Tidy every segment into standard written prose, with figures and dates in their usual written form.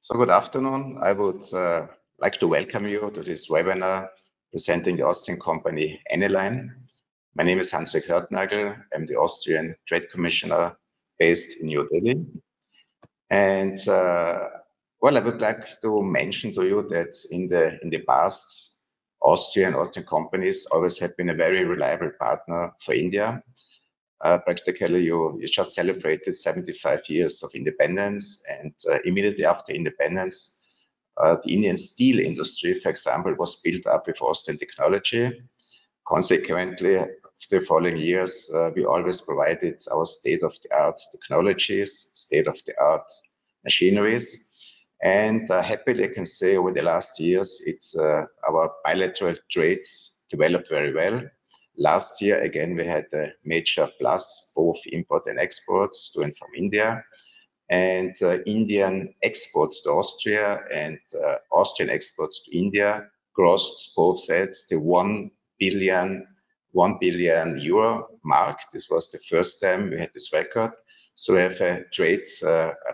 So good afternoon. I would like to welcome you to this webinar presenting the Austrian company Anyline. My name is Hans-Jörg Hörtnagl. I'm the Austrian Trade Commissioner based in New Delhi. And well, I would like to mention to you that in the past, Austrian companies always have been a very reliable partner for India. Practically, you just celebrated 75 years of independence, and immediately after independence, the Indian steel industry, for example, was built up with Austrian technology. Consequently, the following years, we always provided our state-of-the-art technologies, state-of-the-art machineries. And happily, I can say over the last years, our bilateral trades developed very well. Last year, again, we had a major plus, both import and exports coming from India. And Indian exports to Austria and Austrian exports to India crossed both sides the 1 billion euro mark. This was the first time we had this record. So we have a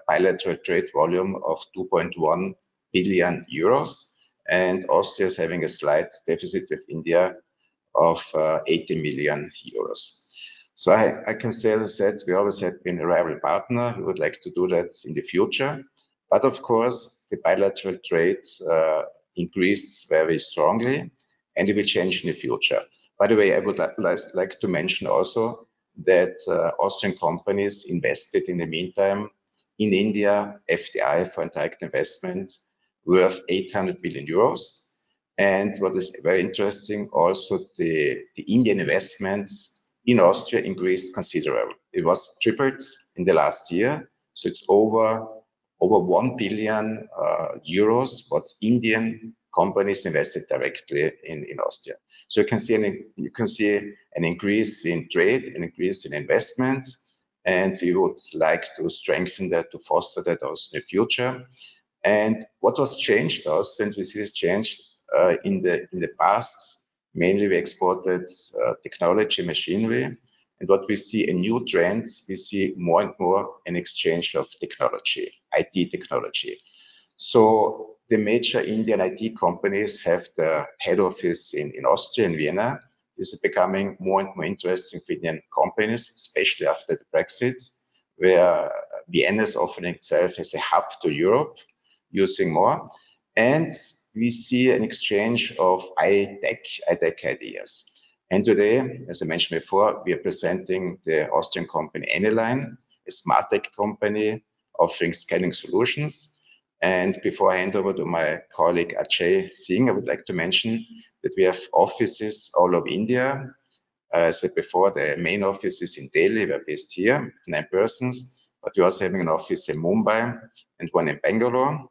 bilateral trade volume of 2.1 billion euros. And Austria is having a slight deficit with India of 80 million euros. So I can say, as I said, we always have been a reliable partner. We would like to do that in the future. But of course, the bilateral trade increased very strongly, and it will change in the future. By the way, I would like to mention also that Austrian companies invested in the meantime in India, FDI, foreign direct investment, worth 800 million euros. And what is very interesting, also the Indian investments in Austria increased considerably. It was tripled in the last year. So it's over 1 billion euros what Indian companies invested directly in Austria. So you can see an increase in trade, an increase in investment, and we would like to strengthen that, to foster that also in the future. And what was changed also, and we see this change in the past, mainly we exported technology, machinery, and what we see a new trend, we see more and more an exchange of technology, IT technology. So the major Indian IT companies have the head office in Austria, in Vienna. This is becoming more and more interesting for Indian companies, especially after the Brexit, where Vienna is offering itself as a hub to Europe, using more. And we see an exchange of high-tech ideas. And today, as I mentioned before, we are presenting the Austrian company Anyline, a smart tech company offering scanning solutions. And before I hand over to my colleague Ajay Singh, I would like to mention that we have offices all over India. As I said before, the main office is in Delhi. We're based here, 9 persons, but we're also having an office in Mumbai and one in Bangalore.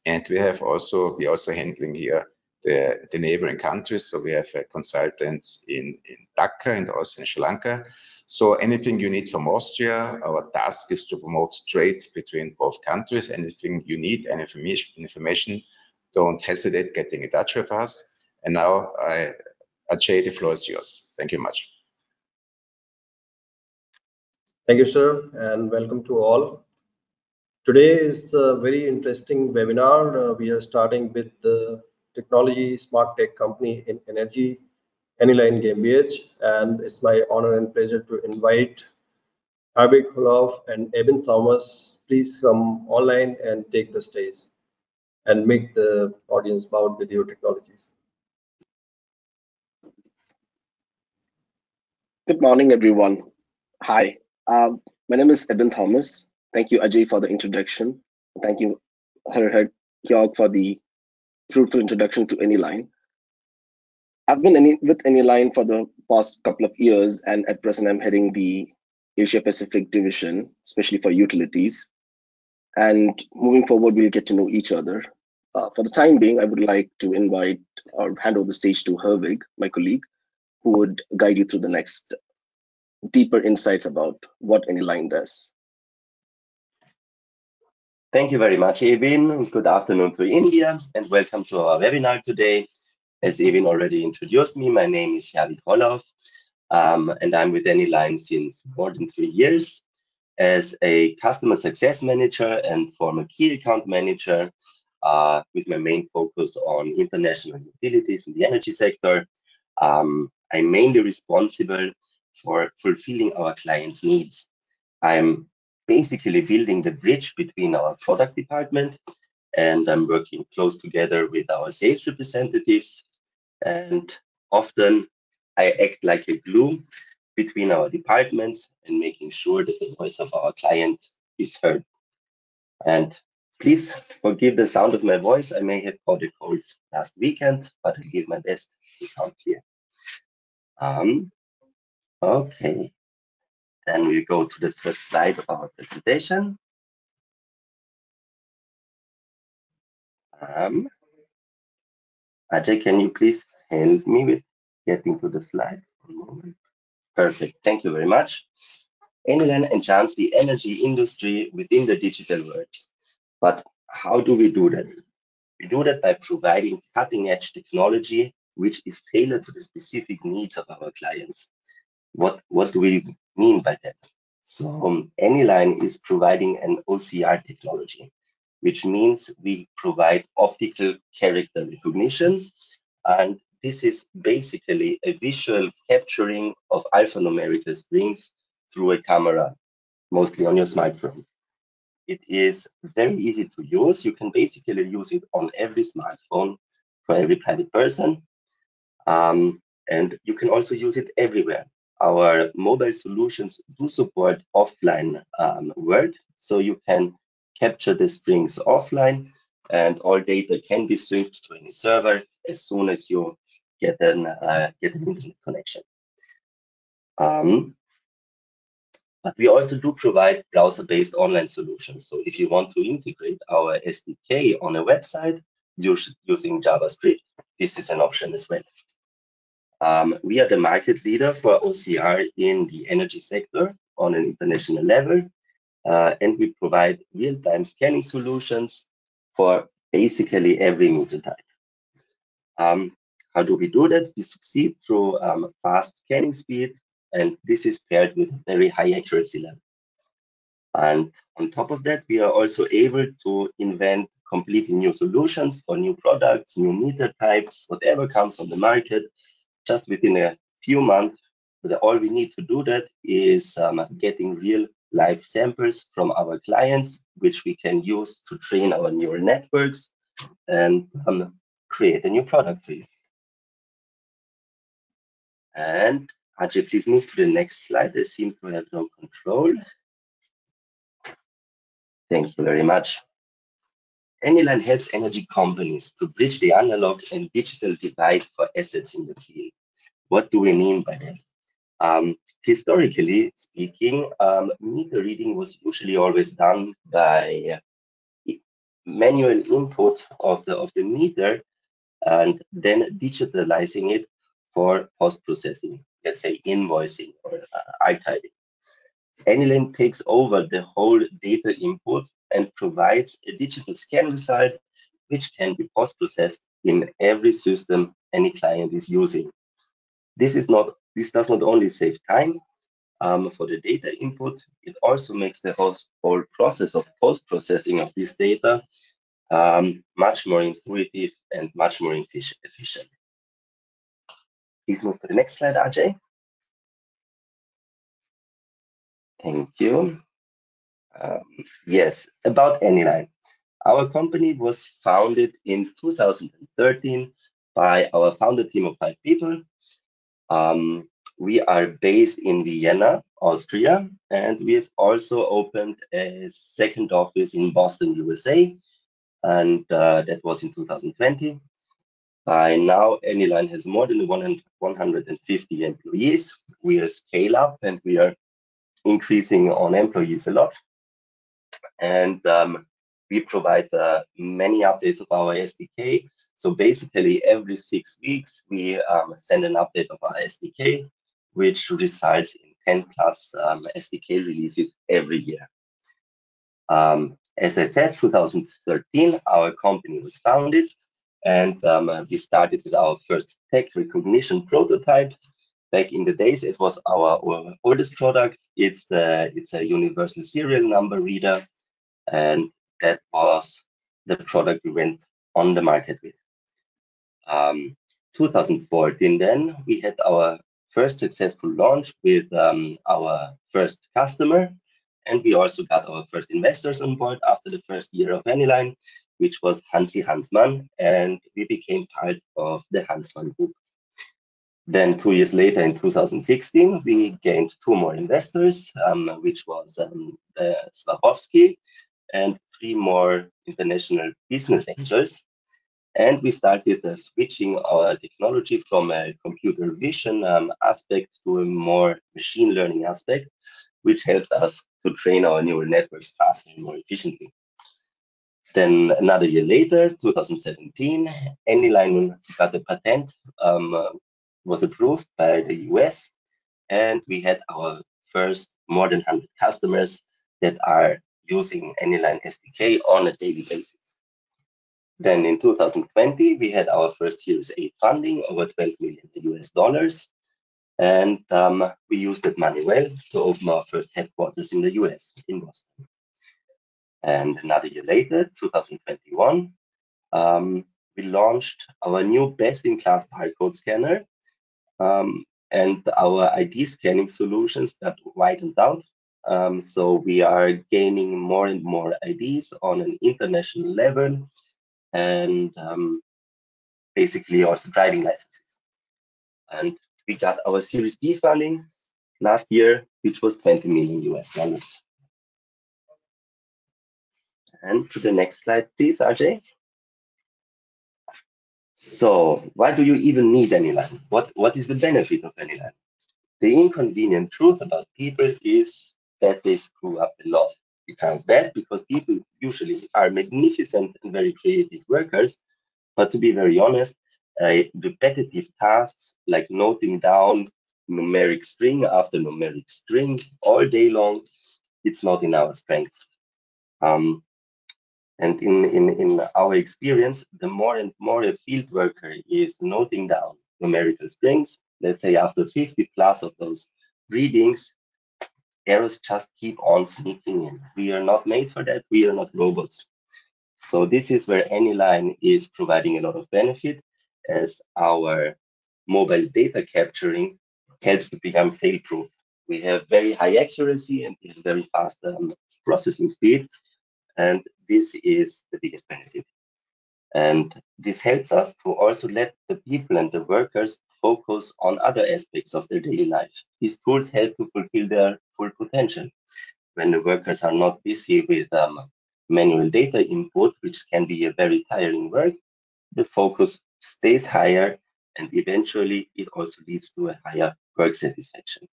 And we also handling here the neighboring countries. So we have consultants in Dhaka and also in Sri Lanka. So anything you need from Austria, our task is to promote trades between both countries. Anything you need, any information, don't hesitate getting in touch with us. And now, Ajay, the floor is yours. Thank you much. Thank you, sir, and welcome to all. Today is a very interesting webinar. We are starting with the technology smart tech company in energy, Anyline GmbH, and it's my honor and pleasure to invite Herwig Hollauf and Ebin Thomas. Please come online and take the stage and make the audience bound with your technologies. Good morning, everyone. Hi, my name is Ebin Thomas. Thank you, Ajay, for the introduction. Thank you, Hertnagl, for the fruitful introduction to Anyline. I've been with Anyline for the past couple of years, and at present, I'm heading the Asia Pacific division, especially for utilities. And moving forward, we'll get to know each other. For the time being, I would like to invite or hand over the stage to Herwig, my colleague, who would guide you through the next deeper insights about what Anyline does. Thank you very much, Ebin. Good afternoon to India, and welcome to our webinar today. As Ebin already introduced me, my name is Herwig Hollauf, and I'm with Anyline since more than 3 years. as a customer success manager and former key account manager, with my main focus on international utilities in the energy sector. I'm mainly responsible for fulfilling our clients' needs. I'm basically building the bridge between our product department, and I'm working close together with our sales representatives. And often I act like a glue between our departments and making sure that the voice of our client is heard. And please forgive the sound of my voice. I may have caught a cold last weekend, but I'll give my best to sound clear. Okay, then we go to the first slide of our presentation. Ajay, can you please help me with getting to the slide? One moment. Perfect, thank you very much. Anyline enchants the energy industry within the digital world. But how do we do that? We do that by providing cutting-edge technology, which is tailored to the specific needs of our clients. What do we mean by that? So Anyline is providing an OCR technology, which means we provide optical character recognition. And this is basically a visual capturing of alphanumerical strings through a camera, mostly on your smartphone. It is very easy to use. You can basically use it on every smartphone for every private person. And you can also use it everywhere. Our mobile solutions do support offline work, so you can capture the strings offline, and all data can be synced to any server as soon as you get an internet connection. But we also do provide browser-based online solutions. So if you want to integrate our SDK on a website using JavaScript, this is an option as well. We are the market leader for OCR in the energy sector on an international level, and we provide real-time scanning solutions for basically every meter type. How do we do that? We succeed through fast scanning speed, and this is paired with very high accuracy level. And on top of that, we are also able to invent completely new solutions for new products, new meter types, whatever comes on the market, just within a few months. All we need to do that is getting real live samples from our clients, which we can use to train our neural networks and create a new product for you. And Ajay, please move to the next slide. I seem to have no control. Thank you very much. Anyline helps energy companies to bridge the analog and digital divide for assets in the field. What do we mean by that? Historically speaking, meter reading was usually always done by manual input of the meter and then digitalizing it for post-processing, let's say invoicing or archiving. Anyline takes over the whole data input and provides a digital scan result, which can be post-processed in every system any client is using. This does not only save time for the data input, it also makes the whole process of post-processing of this data much more intuitive and much more efficient. Please move to the next slide, Ajay. Thank you. Yes, about Anyline. Our company was founded in 2013 by our founder team of 5 people. We are based in Vienna, Austria, and we have also opened a second office in Boston, USA, and that was in 2020. By now, Anyline has more than 150 employees. We are scale up and we are increasing on employees a lot. And we provide many updates of our SDK. So basically, every 6 weeks, we send an update of our SDK, which results in 10 plus SDK releases every year. As I said, 2013, our company was founded, and we started with our first tech recognition prototype. Back in the days, it was our oldest product. It's a universal serial number reader, and that was the product we went on the market with. 2014, then we had our first successful launch with our first customer, and we also got our first investors on board after the first year of Anyline, which was Hansi Hansmann, and we became part of the Hansmann Group. Then 2 years later, in 2016, we gained 2 more investors, which was Swarovski, and 3 more international business angels. And we started switching our technology from a computer vision aspect to a more machine learning aspect, which helped us to train our neural networks faster and more efficiently. Then another year later, 2017, Anyline got a patent, was approved by the US, and we had our first more than 100 customers that are using Anyline SDK on a daily basis. Then in 2020, we had our first Series A funding, over $12 million US, and we used that money well to open our first headquarters in the US, in Boston. And another year later, 2021, we launched our new best-in-class barcode scanner, and our ID scanning solutions got widened out. So we are gaining more and more IDs on an international level, and basically also driving licenses. And we got our Series B funding last year, which was $20 million US. And to the next slide, please, Ajay. So why do you even need Anyline? What is the benefit of Anyline? The inconvenient truth about people is that they screw up a lot. It sounds bad because people usually are magnificent and very creative workers, but to be very honest, repetitive tasks like noting down numeric string after numeric string all day long, it's not in our strength. And in our experience, the more and more a field worker is noting down numerical strings, let's say after 50 plus of those readings, errors just keep on sneaking in. We are not made for that. We are not robots. So this is where Anyline is providing a lot of benefit, as our mobile data capturing helps to become fail-proof. We have very high accuracy and very fast processing speed, and this is the biggest benefit. And this helps us to also let the people and the workers focus on other aspects of their daily life. These tools help to fulfill their full potential. When the workers are not busy with manual data input, which can be a very tiring work, the focus stays higher, and eventually it also leads to a higher work satisfaction.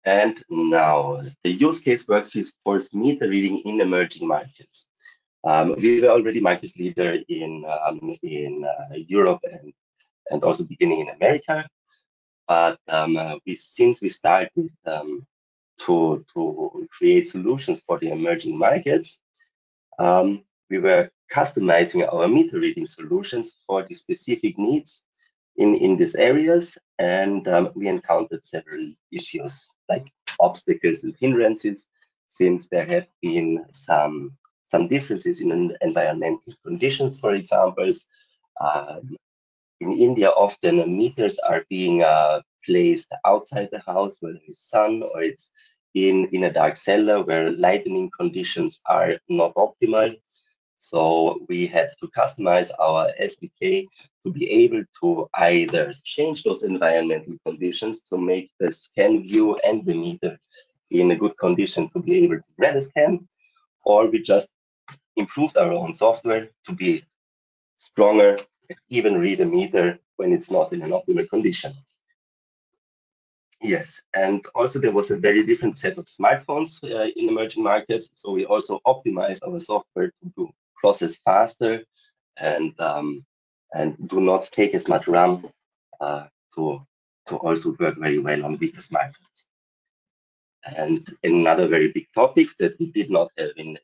And now, the use case workforce meter reading in emerging markets. We were already market leader in Europe and also beginning in America. But since we started to create solutions for the emerging markets, we were customizing our meter reading solutions for the specific needs in these areas, and we encountered several issues like obstacles and hindrances, since there have been some differences in environmental conditions. For example, in India, often meters are being placed outside the house where there is sun, or it's in a dark cellar where lighting conditions are not optimal. So we had to customize our SDK to be able to either change those environmental conditions to make the scan view and the meter in a good condition to be able to read a scan, or we just improved our own software to be stronger and even read a meter when it's not in an optimal condition. Yes, and also there was a very different set of smartphones in emerging markets, so we also optimized our software to process faster and do not take as much RAM to also work very well on bigger smartphones. And another very big topic that we did not have in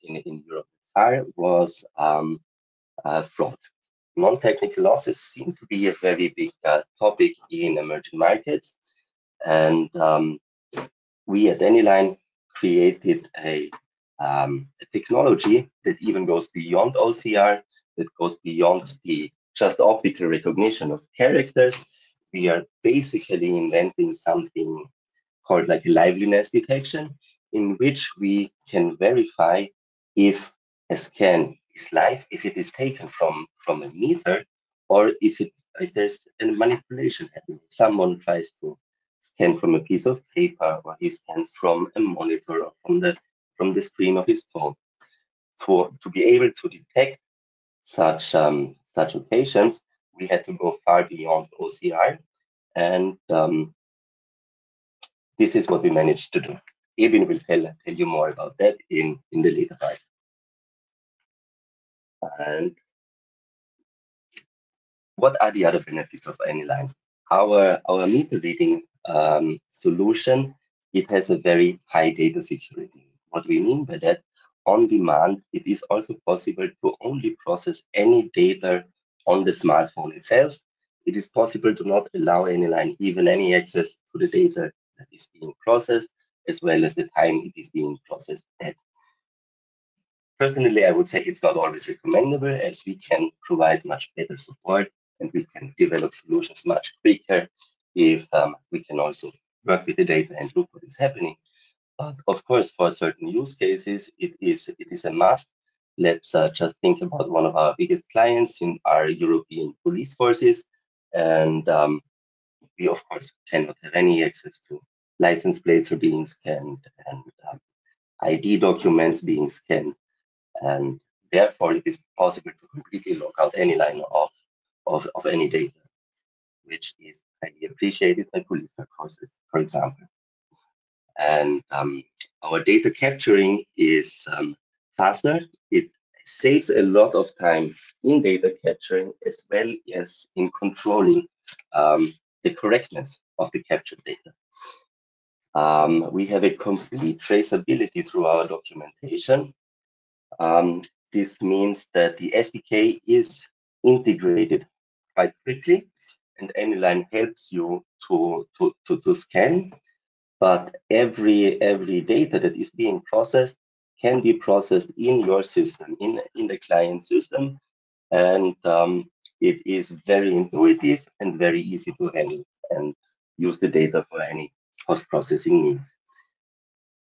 Europe far was fraud. non-technical losses seem to be a very big topic in emerging markets. And we at Anyline created a technology that even goes beyond OCR, that goes beyond the just optical recognition of characters. We are basically inventing something called like a liveliness detection, in which we can verify if a scan is live, if it is taken from a meter, or if there's a manipulation happening. Someone tries to scan from a piece of paper, or he scans from a monitor, or from the screen of his phone. To be able to detect such occasions, we had to go far beyond OCR, and this is what we managed to do. Ebin will tell you more about that in the later part. And what are the other benefits of Anyline? Our meter reading solution, it has a very high data security. What we mean by that, on demand, it is also possible to only process any data on the smartphone itself. It is possible to not allow Anyline even any access to the data that is being processed, as well as the time it is being processed at. Personally, I would say it's not always recommendable, as we can provide much better support and we can develop solutions much quicker if we can also work with the data and look what is happening. But of course, for certain use cases, it is a must. Let's just think about one of our biggest clients in our European police forces. And we, of course, cannot have any access to license plates are being scanned and ID documents being scanned. And therefore, it is possible to completely lock out any line of any data, which is highly appreciated by police forces, for example. And our data capturing is faster. It saves a lot of time in data capturing, as well as in controlling the correctness of the captured data. We have a complete traceability through our documentation. This means that the SDK is integrated quite quickly, and Anyline helps you to scan. But every data that is being processed can be processed in your system, in the client system, and it is very intuitive and very easy to handle and use the data for any post-processing needs.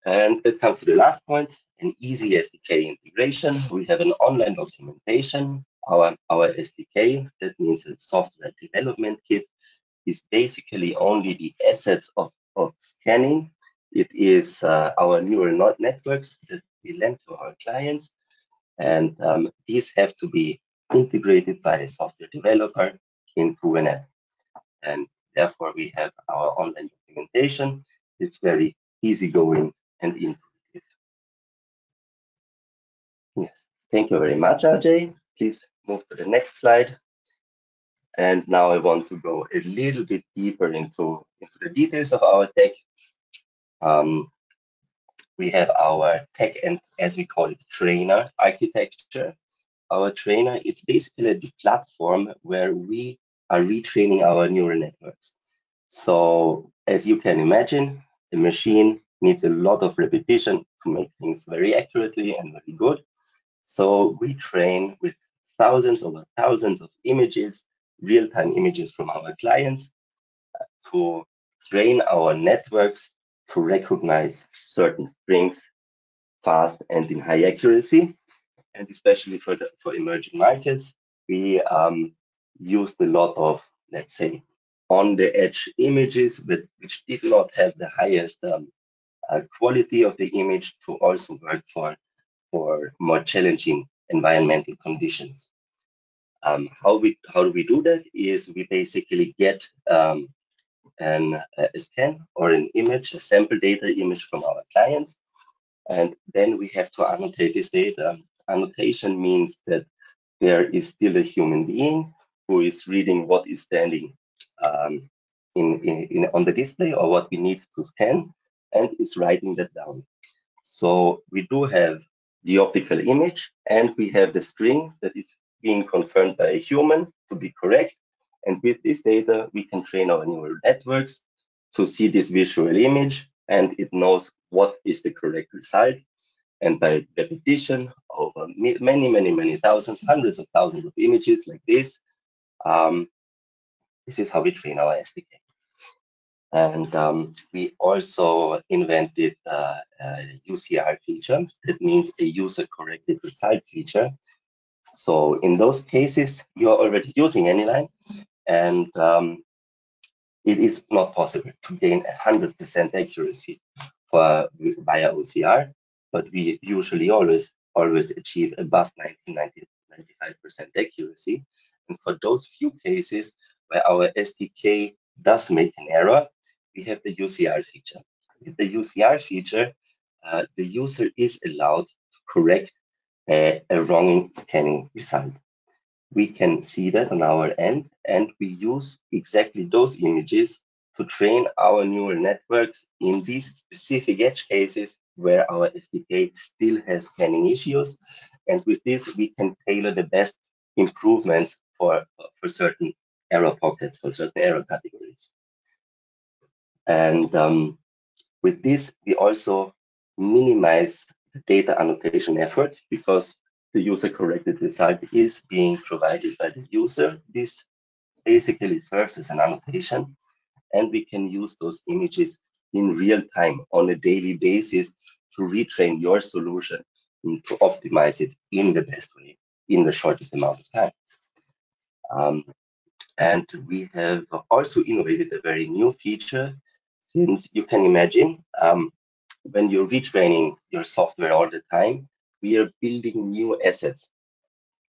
And that comes to the last point, an easy SDK integration. We have an online documentation. Our SDK, that means a software development kit, is basically only the assets of scanning. It is our neural networks that we lend to our clients. And these have to be integrated by a software developer into an app. And therefore, we have our online documentation. It's very easygoing and intuitive. Yes, thank you very much, Ajay. Please move to the next slide. And now I want to go a little bit deeper into the details of our tech. We have our tech and, as we call it, trainer architecture. Our trainer, it's basically the platform where we are retraining our neural networks. So as you can imagine, the machine needs a lot of repetition to make things very accurately and very good. So we train with thousands over thousands of images, real-time images from our clients, to train our networks to recognize certain strings fast and in high accuracy. And especially for emerging markets, we used a lot of, let's say, on-the-edge images, which did not have the highest quality of the image to also work for more challenging environmental conditions. How do we do that? Is we basically get a scan or an image, a sample data image from our clients, and then we have to annotate this data. Annotation means that there is still a human being who is reading what is standing on the display or what we need to scan, and is writing that down. So we do have the optical image, and we have the string that is being confirmed by a human to be correct. And with this data, we can train our neural networks to see this visual image, and it knows what is the correct result. And by repetition over many thousands, hundreds of thousands of images like this, this is how we train our SDK. And we also invented a UCR feature. That means a user-corrected result feature. So in those cases, you're already using Anyline, and it is not possible to gain 100% accuracy via OCR, but we usually always achieve above 95% accuracy. And for those few cases where our SDK does make an error, we have the UCR feature. With the UCR feature, the user is allowed to correct a wrong scanning result. We can see that on our end, and we use exactly those images to train our neural networks in these specific edge cases where our SDK still has scanning issues. And with this, we can tailor the best improvements for certain error pockets, for certain error categories. And with this, we also minimize the data annotation effort because the user-corrected result is being provided by the user. This basically serves as an annotation, and we can use those images in real time on a daily basis to retrain your solution and to optimize it in the best way, in the shortest amount of time. And we have also innovated a very new feature, since you can imagine when you're retraining your software all the time, we are building new assets.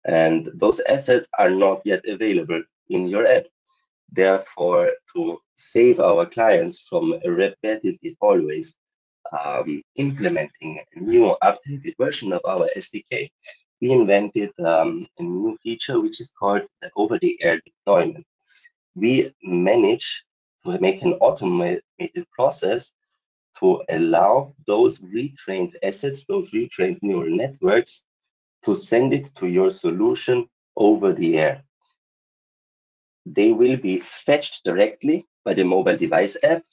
And those assets are not yet available in your app. Therefore, to save our clients from a repetitive always implementing a new updated version of our SDK, we invented a new feature which is called the over-the-air deployment. We manage to make an automated process to allow those retrained assets, those retrained neural networks, to send it to your solution over the air. They will be fetched directly by the mobile device app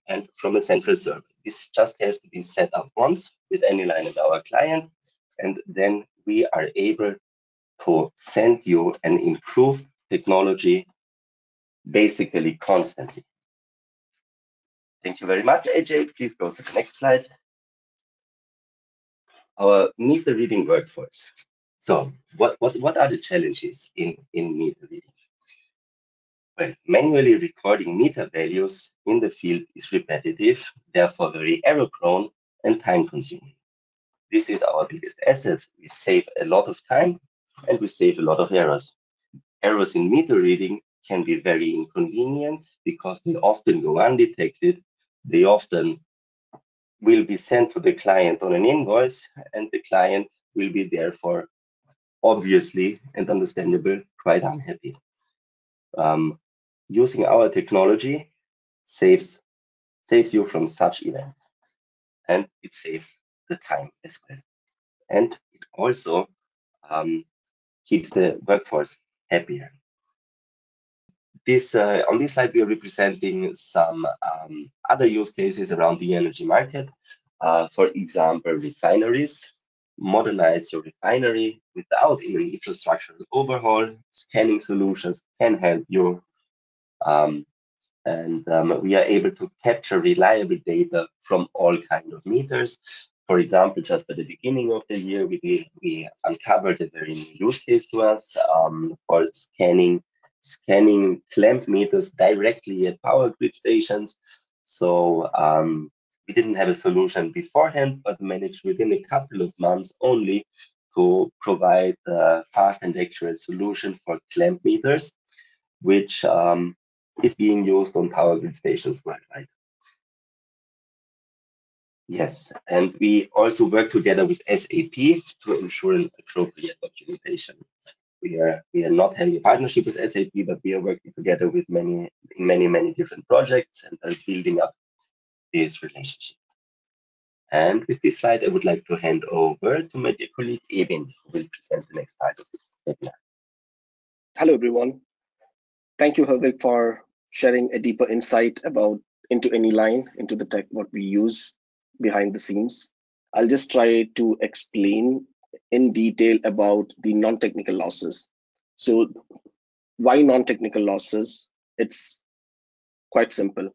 and from a central server. This just has to be set up once with Anyline and our client, and then we are able to send you an improved technology basically constantly. Thank you very much, Ajay. Please go to the next slide. Our meter reading workforce. So what are the challenges in meter reading? Well, manually recording meter values in the field is repetitive, therefore very error prone and time consuming. This is our biggest asset. We save a lot of time and we save a lot of errors. Errors in meter reading can be very inconvenient because they often go undetected. They often will be sent to the client on an invoice, and the client will be therefore obviously and understandable quite unhappy. Using our technology saves you from such events, and it saves the time as well. And it also keeps the workforce happier. On this slide, we are representing some other use cases around the energy market. For example, refineries. Modernize your refinery without even infrastructural overhaul. Scanning solutions can help you. We are able to capture reliable data from all kinds of meters. For example, just at the beginning of the year, we uncovered a very new use case to us for scanning clamp meters directly at power grid stations. So we didn't have a solution beforehand, but managed within a couple of months only to provide a fast and accurate solution for clamp meters, which is being used on power grid stations worldwide. Yes, and we also work together with SAP to ensure an appropriate documentation. We are not having a partnership with SAP, but we are working together with many different projects and are building up this relationship. And with this slide, I would like to hand over to my dear colleague Ebin, who will present the next part of this webinar. Hello, everyone. Thank you, Herwig, for sharing a deeper insight into Anyline, into the tech, what we use behind the scenes. I'll just try to explain in detail about the non-technical losses. So why non-technical losses? It's quite simple.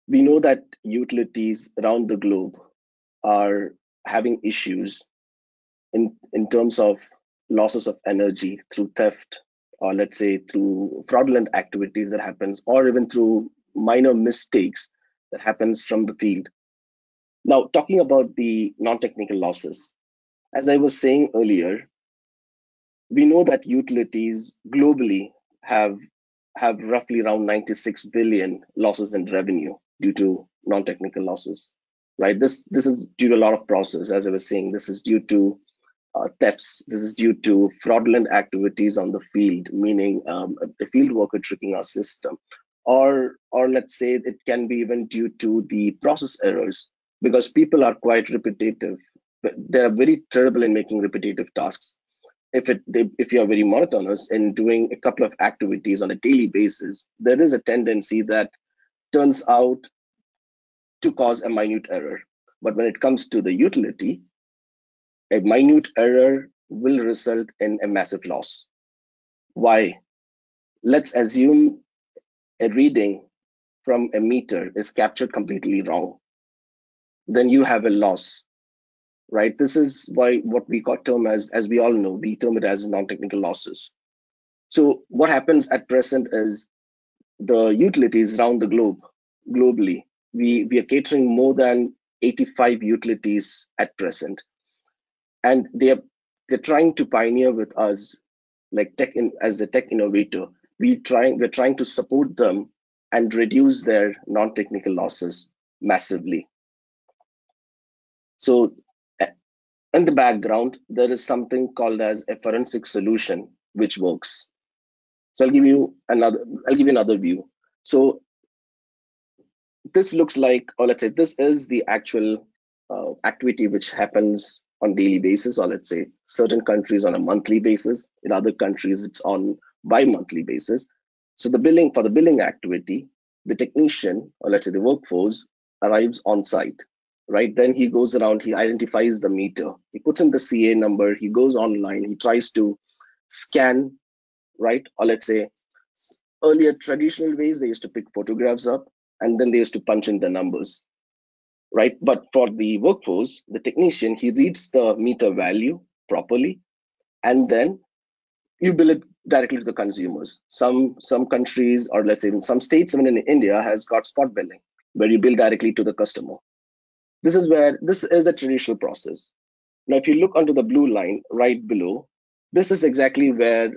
We know that utilities around the globe are having issues in terms of losses of energy through theft, or let's say through fraudulent activities that happens, or even through minor mistakes that happens from the field. Now, talking about the non-technical losses, as I was saying earlier, we know that utilities globally have roughly around 96 billion losses in revenue due to non-technical losses, right? This is due to a lot of process, as I was saying. This is due to thefts. This is due to fraudulent activities on the field, meaning a field worker tricking our system, or let's say it can be even due to the process errors, because people are quite repetitive. They are very terrible in making repetitive tasks. If you are very monotonous in doing a couple of activities on a daily basis, there is a tendency that turns out to cause a minute error. But when it comes to the utility, a minute error will result in a massive loss. Why? Let's assume a reading from a meter is captured completely wrong. Then you have a loss, right? This is why what we term as we all know, we term it as non-technical losses. So what happens at present is the utilities around the globe, globally, we are catering more than 85 utilities at present, and they're trying to pioneer with us, like as a tech innovator. We're trying to support them and reduce their non-technical losses massively. So in the background, there is something called as a forensic solution which works. So I'll give you another view. So this looks like, or let's say this is the actual activity which happens on daily basis, or let's say certain countries on a monthly basis. In other countries, it's on bi-monthly basis. So the billing activity, the technician, or let's say the workforce, arrives on site, right? Then he goes around, he identifies the meter, he puts in the CA number, he goes online, he tries to scan, right? Or let's say earlier traditional ways, they used to pick photographs up and then they used to punch in the numbers, right? But for the workforce, the technician, he reads the meter value properly, and then you bill it directly to the consumers. Some countries, or let's say in some states, even in India, has got spot billing, where you bill directly to the customer. This is a traditional process. Now, if you look onto the blue line right below, this is exactly where,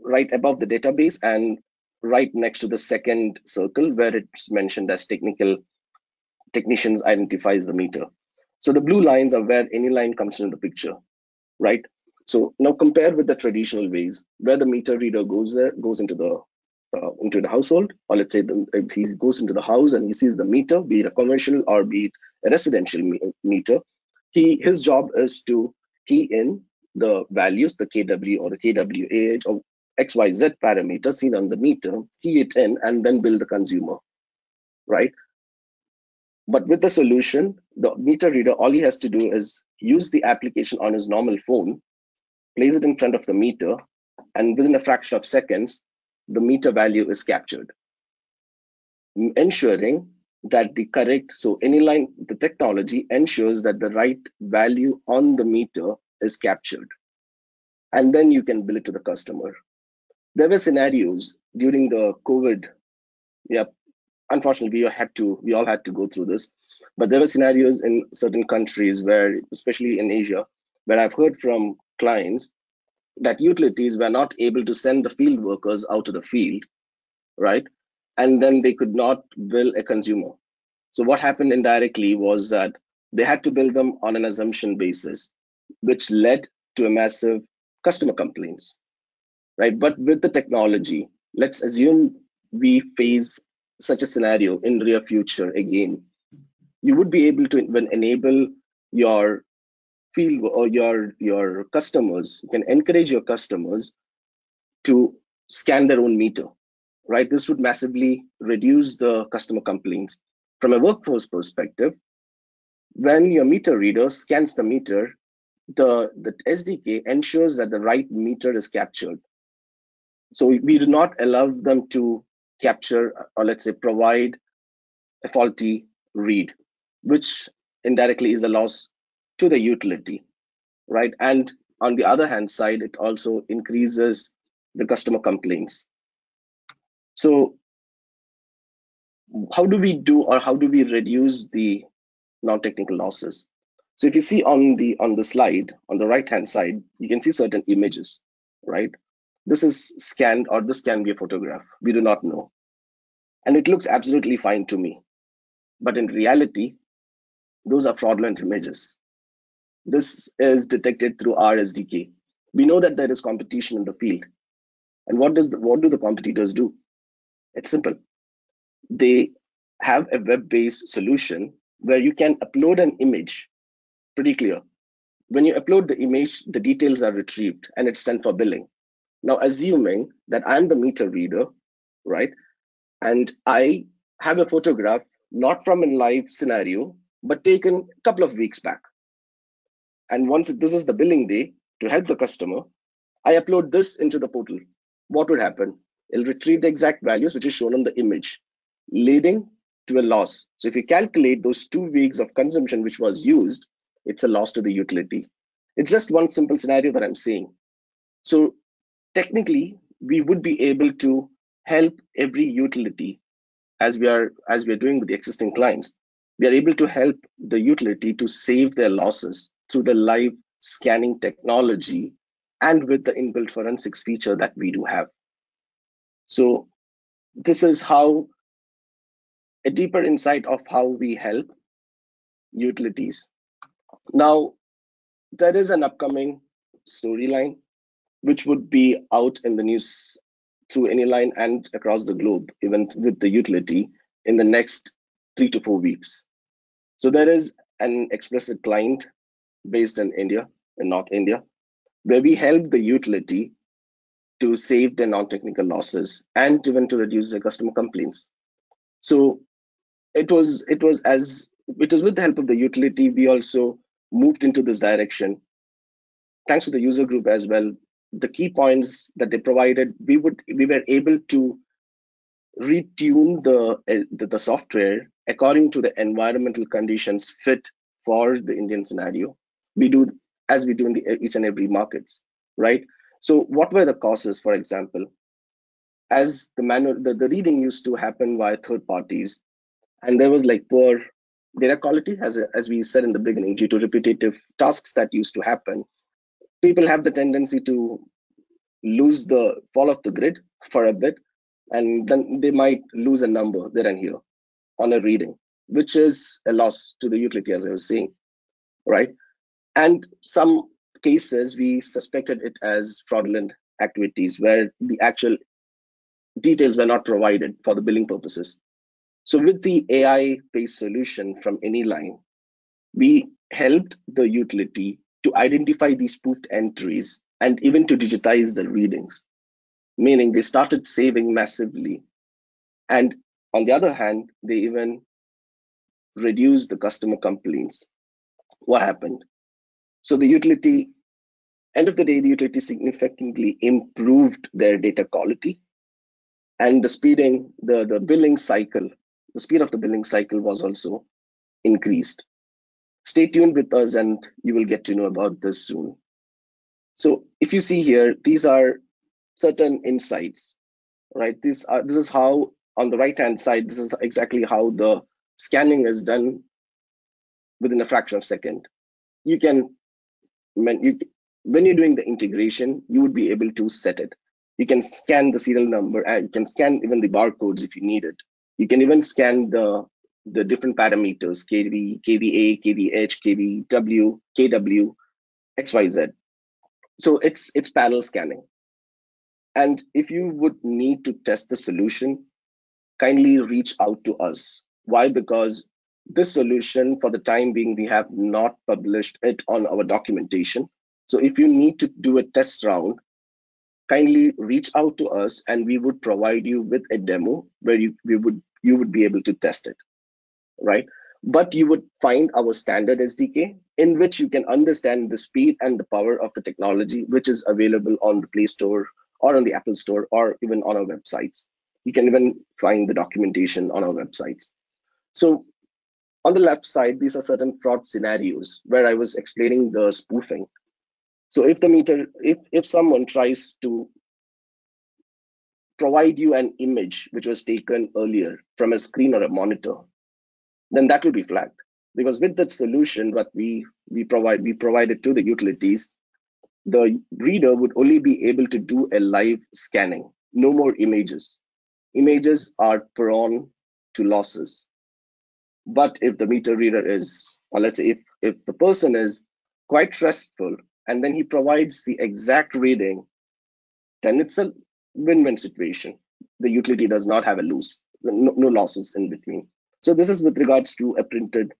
right above the database and right next to the second circle where it's mentioned as technicians identifies the meter. So the blue lines are where Anyline comes into the picture, right? So now compare with the traditional ways where the meter reader goes into the household, or let's say he goes into the house and he sees the meter, be it a commercial or be it a residential meter. His job is to key in the values, the kW or the kWh or XYZ parameter seen on the meter, key it in, and then bill the consumer, right? But with the solution, the meter reader, all he has to do is use the application on his normal phone, place it in front of the meter, and within a fraction of seconds, the meter value is captured, ensuring that Anyline, the technology ensures that the right value on the meter is captured. And then you can bill it to the customer. There were scenarios during the COVID. Yep. Unfortunately, we all had to go through this, but there were scenarios in certain countries where, especially in Asia, where I've heard from clients that utilities were not able to send the field workers out to the field, right? And then they could not bill a consumer. So what happened indirectly was that they had to bill them on an assumption basis, which led to a massive customer complaints, right? But with the technology, let's assume we face such a scenario in near future again. You would be able to enable your field or your customers, you can encourage your customers to scan their own meter, right? This would massively reduce the customer complaints. From a workforce perspective, when your meter reader scans the meter, the SDK ensures that the right meter is captured. So we do not allow them to capture, or let's say provide, a faulty read, which indirectly is a loss to the utility, right? And on the other hand side, it also increases the customer complaints. So how do we do, or how do we reduce the non-technical losses? So if you see on the slide, on the right-hand side, you can see certain images, right? This is scanned, or this can be a photograph. We do not know. And it looks absolutely fine to me. But in reality, those are fraudulent images. This is detected through our SDK. We know that there is competition in the field. And what do the competitors do? It's simple. They have a web-based solution where you can upload an image, pretty clear. When you upload the image, the details are retrieved and it's sent for billing. Now, assuming that I'm the meter reader, right? And I have a photograph, not from a live scenario, but taken a couple of weeks back. And once this is the billing day, to help the customer, I upload this into the portal. What would happen? It'll retrieve the exact values which is shown on the image, leading to a loss. So if you calculate those 2 weeks of consumption which was used, it's a loss to the utility. It's just one simple scenario that I'm saying. So technically, we would be able to help every utility, as we are doing with the existing clients. We are able to help the utility to save their losses through the live scanning technology and with the inbuilt forensics feature that we do have. So this is how a deeper insight of how we help utilities. Now, there is an upcoming storyline which would be out in the news through Anyline and across the globe, even with the utility, in the next 3 to 4 weeks. So there is an explicit client based in India, in North India, where we help the utility to save their non-technical losses and even to reduce their customer complaints. So it was with the help of the utility, we also moved into this direction. Thanks to the user group as well, the key points that they provided, we were able to retune the software according to the environmental conditions fit for the Indian scenario. We do as we do in each and every markets, right? So what were the causes, for example? As the reading used to happen via third parties, and there was like poor data quality, as we said in the beginning, due to repetitive tasks that used to happen. People have the tendency to fall off the grid for a bit, and then they might lose a number there and here on a reading, which is a loss to the utility, as I was saying, right? And some cases, we suspected it as fraudulent activities where the actual details were not provided for the billing purposes. So with the AI-based solution from Anyline, we helped the utility to identify these spoofed entries and even to digitize the readings, meaning they started saving massively. And on the other hand, they even reduced the customer complaints. What happened? So the utility, end of the day, the utility significantly improved their data quality, and the billing cycle, the speed of the billing cycle was also increased. Stay tuned with us and you will get to know about this soon. So if you see here, these are certain insights, right? This is how, on the right-hand side, this is exactly how the scanning is done within a fraction of a second. When you're doing the integration, you would be able to set it. You can scan the serial number, and you can scan even the barcodes if you need it. You can even scan the different parameters, kV, kVA, kVH, kVW, kW, XYZ. So it's parallel scanning. And if you would need to test the solution, kindly reach out to us. Why? Because this solution, for the time being, we have not published it on our documentation. So if you need to do a test round, kindly reach out to us and we would provide you with a demo where you would be able to test it, right? But you would find our standard SDK in which you can understand the speed and the power of the technology, which is available on the Play Store or on the Apple Store or even on our websites. You can even find the documentation on our websites. So on the left side, these are certain fraud scenarios where I was explaining the spoofing. So if someone tries to provide you an image which was taken earlier from a screen or a monitor, then that will be flagged. Because with that solution, what we provided to the utilities, the reader would only be able to do a live scanning, no more images. Images are prone to losses. But if the meter reader is, or let's say if the person is quite trustful and then he provides the exact reading, then it's a win-win situation. The utility does not have a lose, no losses in between. So this is with regards to a printed,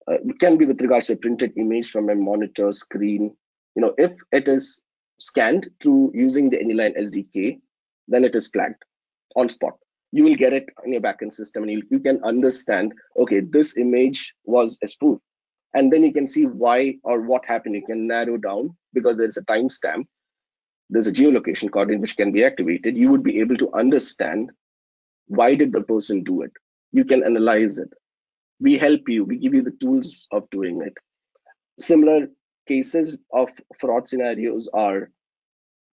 it can be with regards to a printed image from a monitor screen. If it is scanned through using the Anyline SDK, then it is flagged on spot. You will get it in your backend system and you can understand, okay, this image was a spoof. And then you can see why or what happened. You can narrow down because there's a timestamp. There's a geolocation coordinate which can be activated. You would be able to understand why did the person do it. You can analyze it. We help you. We give you the tools of doing it. Similar cases of fraud scenarios are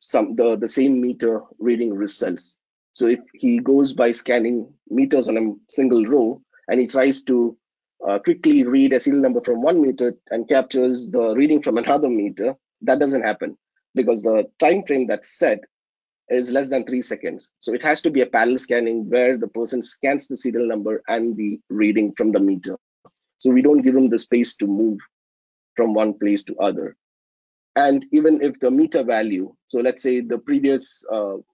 the same meter reading results. So if he goes by scanning meters on a single row and he tries to quickly read a serial number from one meter and captures the reading from another meter, that doesn't happen because the time frame that's set is less than 3 seconds. So it has to be a parallel scanning where the person scans the serial number and the reading from the meter. So we don't give him the space to move from one place to other. And even if the meter value, so let's say the previous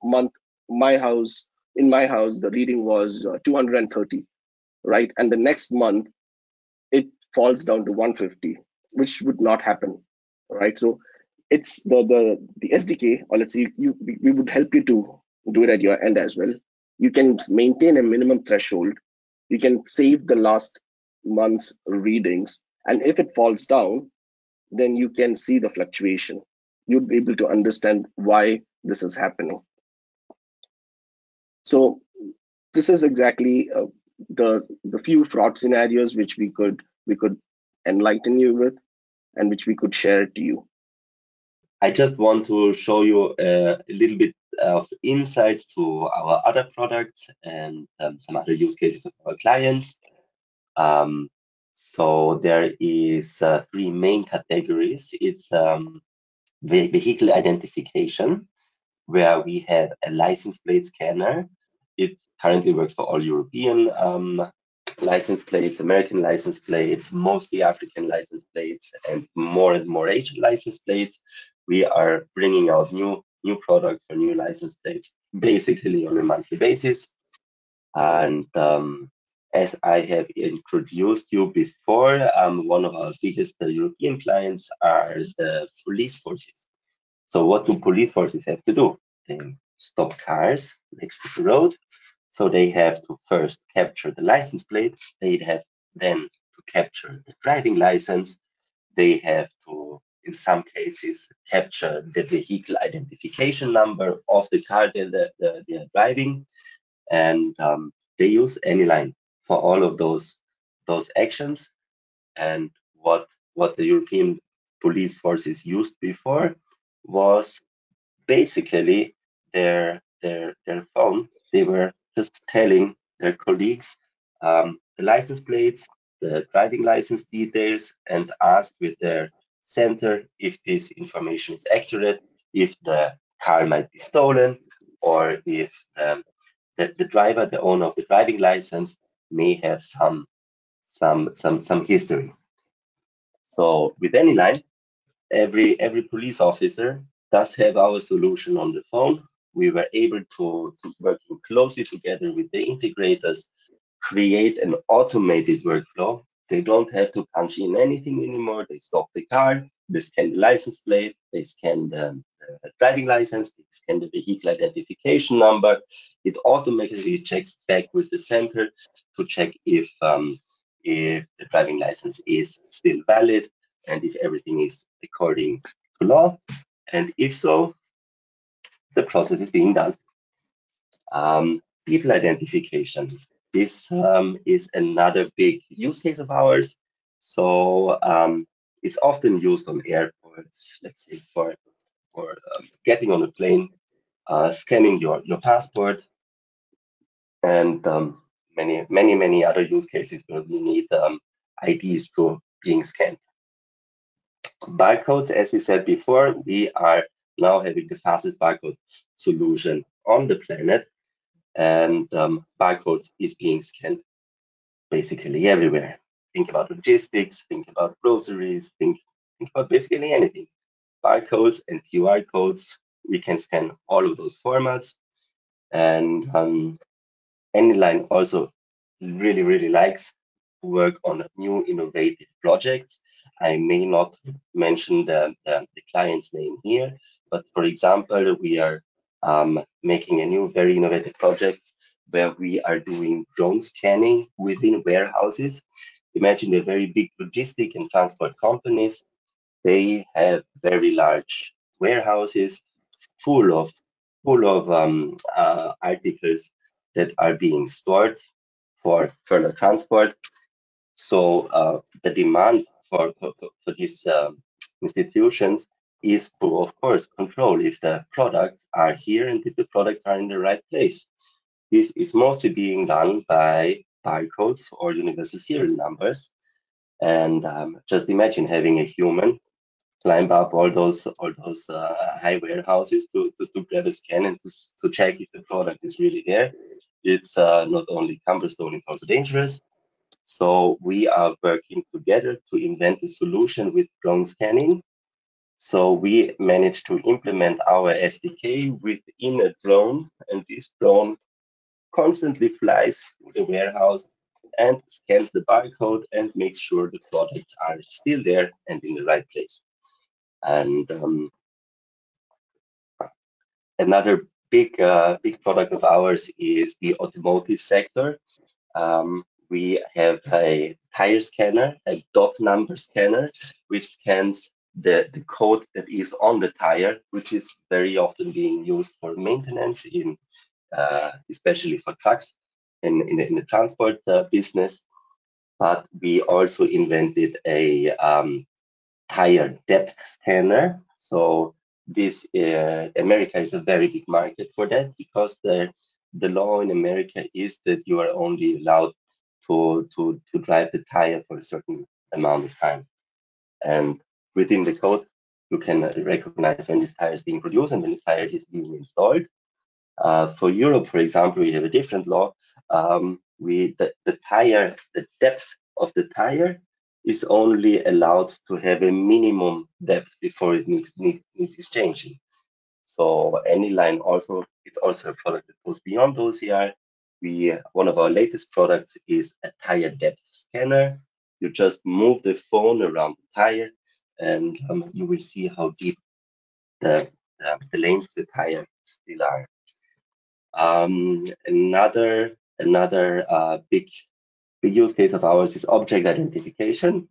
month, in my house, the reading was 230, right? And the next month, it falls down to 150, which would not happen, right? So it's the SDK, or let's say we would help you to do it at your end as well. You can maintain a minimum threshold. You can save the last month's readings. And if it falls down, then you can see the fluctuation. You'd be able to understand why this is happening. So this is exactly the few fraud scenarios which we could enlighten you with and which we could share to you. I just want to show you a little bit of insights to our other products and some other use cases of our clients. So there is 3 main categories. It's vehicle identification, where we have a license plate scanner. It currently works for all European license plates, American license plates, mostly African license plates, and more Asian license plates. We are bringing out new products for new license plates, basically on a monthly basis. And as I have introduced you before, one of our biggest European clients are the police forces. So what do police forces have to do? They stop cars next to the road. So they have to first capture the license plate. They have then to capture the driving license. They have to, in some cases, capture the vehicle identification number of the car they are driving. And they use Anyline for all of those actions. And what the European police forces used before was basically their phone. They were just telling their colleagues the license plates, the driving license details, and asked with their center if this information is accurate, if the car might be stolen, or if the driver, the owner of the driving license, may have some history. So with Anyline, every police officer does have our solution on the phone. We were able to working closely together with the integrators, create an automated workflow. They don't have to punch in anything anymore. They stop the car, they scan the license plate, they scan the driving license, they scan the vehicle identification number. It automatically checks back with the center to check if the driving license is still valid and if everything is according to law. And if so, the process is being done. People identification. This is another big use case of ours. So it's often used on airports, let's say for getting on a plane, scanning your passport, and many other use cases where we need IDs to being scanned. Barcodes, as we said before, we are now having the fastest barcode solution on the planet, and barcodes is being scanned basically everywhere. Think about logistics, think about groceries, think about basically anything. Barcodes and QR codes, we can scan all of those formats. And Anyline also really likes to work on new innovative projects. I may not mention the client's name here, but for example, we are making a new very innovative project where we are doing drone scanning within warehouses. Imagine the very big logistic and transport companies. They have very large warehouses full of articles that are being stored for further transport. So the demand for these institutions is to, of course, control if the products are here and if the products are in the right place. This is mostly being done by barcodes or universal serial numbers. And just imagine having a human climb up all those high warehouses to grab a scan and to check if the product is really there. It's not only cumbersome, it's also dangerous. So we are working together to invent a solution with drone scanning. So we managed to implement our SDK within a drone, and this drone constantly flies through the warehouse and scans the barcode and makes sure the products are still there and in the right place. And another big product of ours is the automotive sector. We have a tire scanner, a dot number scanner, which scans the code that is on the tire, which is very often being used for maintenance in especially for trucks in the transport business. But we also invented a tire depth scanner. So this America is a very big market for that, because the law in America is that you are only allowed to drive the tire for a certain amount of time. And within the code, you can recognize when this tire is being produced and when this tire is being installed. For Europe, for example, we have a different law. The depth of the tire is only allowed to have a minimum depth before it needs exchanging. So Anyline it's also a product that goes beyond OCR. One of our latest products is a tire depth scanner. You just move the phone around the tire, and you will see how deep the lanes of the tire still are. Another big use case of ours is object identification.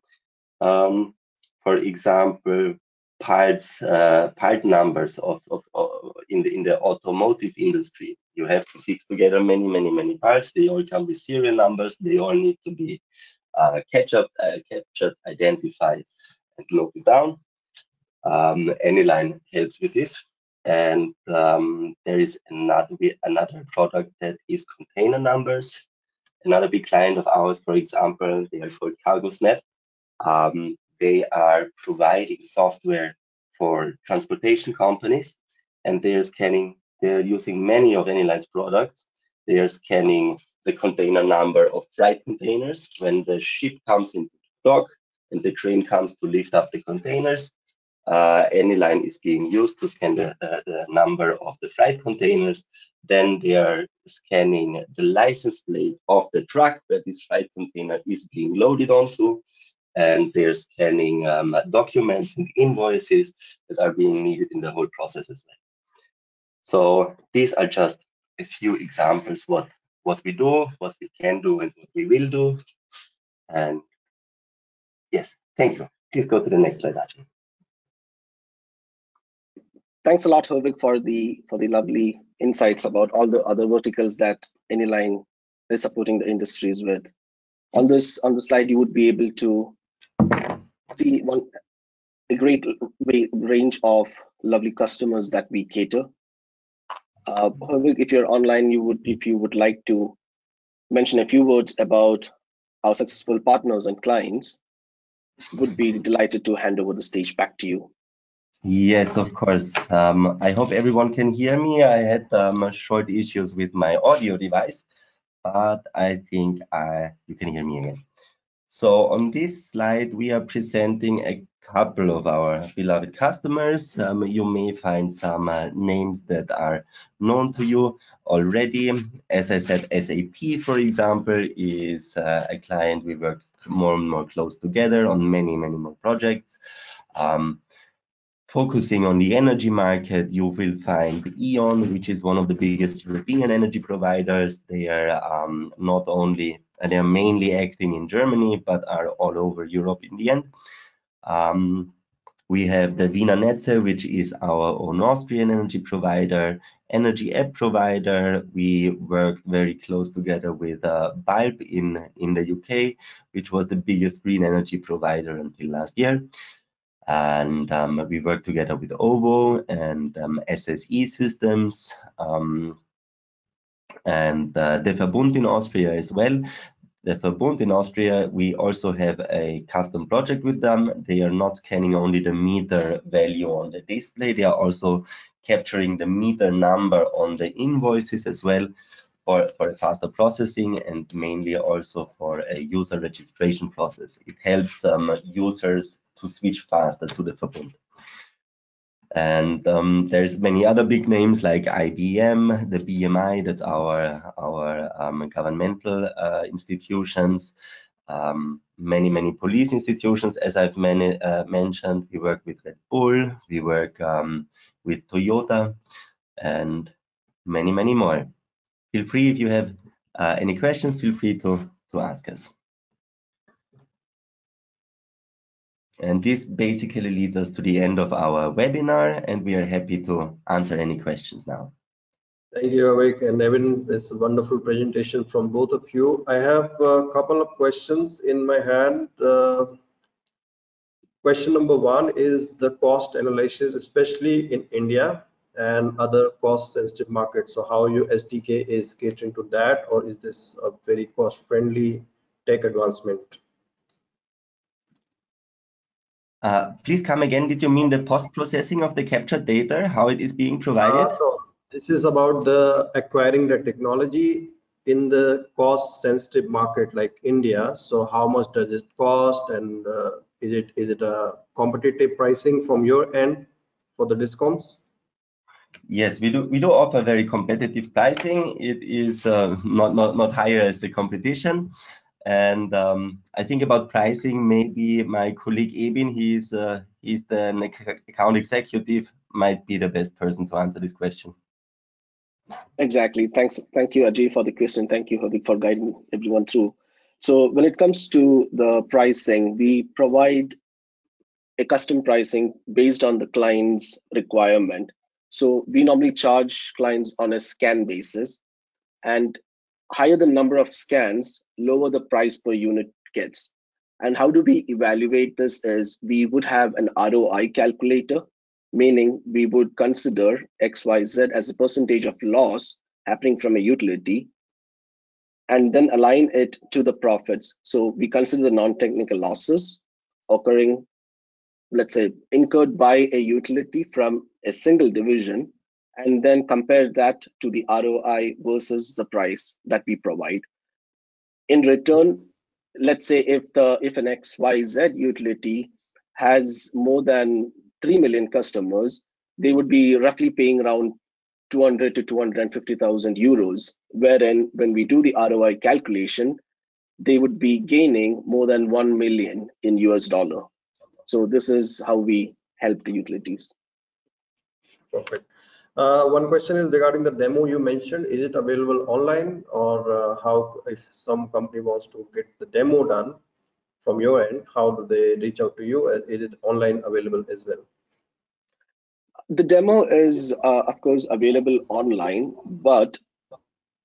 For example, part numbers of in the automotive industry. You have to fix together many parts. They all come with serial numbers. They all need to be captured, identified, and noted down. Anyline helps with this. And there is another product that is container numbers. Another big client of ours, for example, they are called CargoSnap. They are providing software for transportation companies, and they're using many of Anyline's products. They are scanning the container number of freight containers when the ship comes into the dock and the train comes to lift up the containers. Anyline is being used to scan the number of the freight containers. Then they are scanning the license plate of the truck that this freight container is being loaded onto. and they're scanning documents and invoices that are being needed in the whole process as well. So these are just a few examples what we do, what we can do, and what we will do. And yes, thank you. Please go to the next slide, Ajay. Thanks a lot, Herwig, for the lovely insights about all the other verticals that Anyline is supporting the industries with. On the slide, you would be able to see a great range of lovely customers that we cater. Herwig, if you're online, if you would like to mention a few words about our successful partners and clients, would be delighted to hand over the stage back to you. Yes, of course. I hope everyone can hear me. I had short issues with my audio device, but I think you can hear me again. So on this slide, we are presenting a couple of our beloved customers. You may find some names that are known to you already. As I said, SAP, for example, is a client we work more and more close together on many more projects. Focusing on the energy market, you will find E.ON, which is one of the biggest European energy providers. They are they are mainly acting in Germany, but are all over Europe in the end. We have the Wiener Netze, which is our own Austrian energy provider, energy app provider. We worked very close together with Bulb in the UK, which was the biggest green energy provider until last year. And we work together with OVO and SSE Systems and the Verbund in Austria as well. The Verbund in Austria, we also have a custom project with them. They are not scanning only the meter value on the display, they are also capturing the meter number on the invoices as well for a faster processing, and mainly also for a user registration process. It helps users to switch faster to the Verbund. And there's many other big names like IBM, the BMI, that's our governmental institutions, many police institutions, as I've mentioned. We work with Red Bull, we work with Toyota, and many more. Feel free, if you have any questions, feel free to ask us. And this basically leads us to the end of our webinar, and we are happy to answer any questions now. Thank you, Herwig and Ebin. This wonderful presentation from both of you. I have a couple of questions in my hand. Question number one is the cost analysis, especially in India and other cost-sensitive markets. So how your SDK is catering to that, or is this a very cost-friendly tech advancement? Please come again. Did you mean the post-processing of the captured data, how it is being provided? No, this is about the acquiring the technology in the cost-sensitive market like India. So how much does it cost, and is it a competitive pricing from your end for the discoms? Yes, we do offer very competitive pricing. It is not higher as the competition. And I think about pricing, maybe my colleague Ebin, he's the account executive, might be the best person to answer this question. Exactly. Thank you, Ajay, for the question. Thank you, Herwig, for guiding everyone through. So when it comes to the pricing, we provide a custom pricing based on the client's requirement. So we normally charge clients on a scan basis, and higher the number of scans, lower the price per unit gets. And how do we evaluate this is we would have an ROI calculator, meaning we would consider XYZ as a percentage of loss happening from a utility, and then align it to the profits. So we consider the non-technical losses occurring, let's say, incurred by a utility from a single division, and then compare that to the ROI versus the price that we provide. In return, let's say if an XYZ utility has more than 3 million customers, they would be roughly paying around 200 to 250,000 euros, wherein when we do the ROI calculation, they would be gaining more than 1 million in US dollar. So this is how we help the utilities. Perfect. One question is regarding the demo you mentioned. Is it available online, or how, if some company wants to get the demo done from your end, how do they reach out to you? Is it online available as well? The demo is, of course, available online, but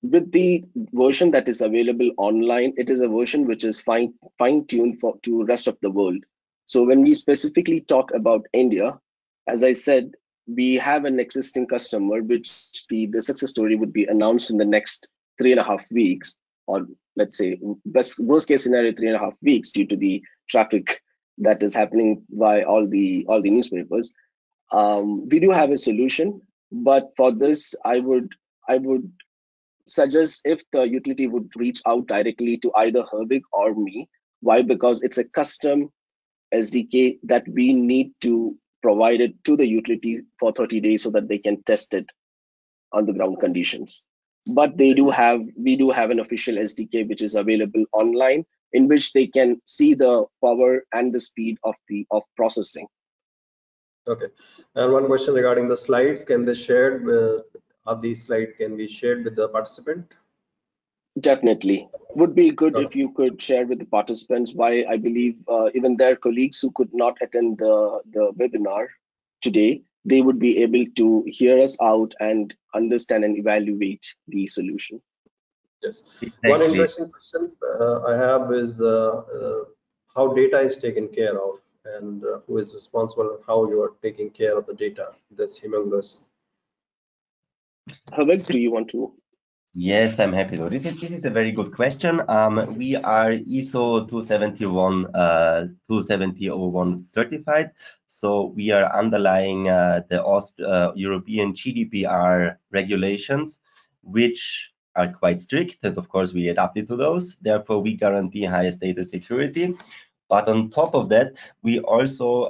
with the version that is available online, it is a version which is fine-tuned to rest of the world. So when we specifically talk about India, as I said, we have an existing customer, which the success story would be announced in the next 3.5 weeks, or let's say worst case scenario 3.5 weeks, due to the traffic that is happening by all the newspapers. We do have a solution, but for this, I would suggest if the utility would reach out directly to either Herwig or me. Why? Because it's a custom SDK that we need to provide it to the utility for 30 days so that they can test it on the ground conditions. But we do have an official SDK which is available online, in which they can see the power and the speed of processing. Okay. And one question regarding the slides, can they share? Are these slides can be shared with the participant? Definitely. Would be good if you could share with the participants, why I believe even their colleagues who could not attend the webinar today, they would be able to hear us out and understand and evaluate the solution. Yes. Exactly. One interesting question I have is how data is taken care of, and who is responsible, how you are taking care of the data. That's humongous. Herwig, do you want to? Yes, I'm happy to. This is a very good question. We are ISO 27001 certified, so we are underlying the European GDPR regulations, which are quite strict, and of course we adapted to those. Therefore, we guarantee highest data security. But on top of that, we also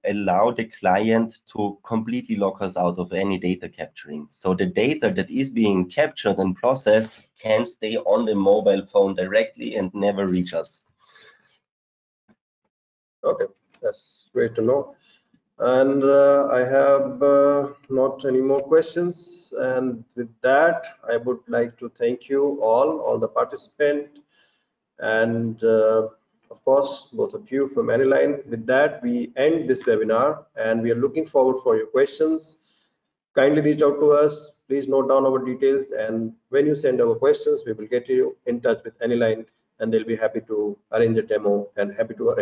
allow the client to completely lock us out of any data capturing. So the data that is being captured and processed can stay on the mobile phone directly and never reach us. Okay, that's great to know. And I have not any more questions. And with that, I would like to thank you all the participants, and of course, both of you from Anyline. With that, we end this webinar, and we are looking forward for your questions. Kindly reach out to us. Please note down our details, and when you send our questions, we will get you in touch with Anyline, and they'll be happy to arrange a demo and happy to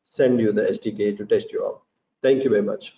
send you the SDK to test you out. Thank you very much.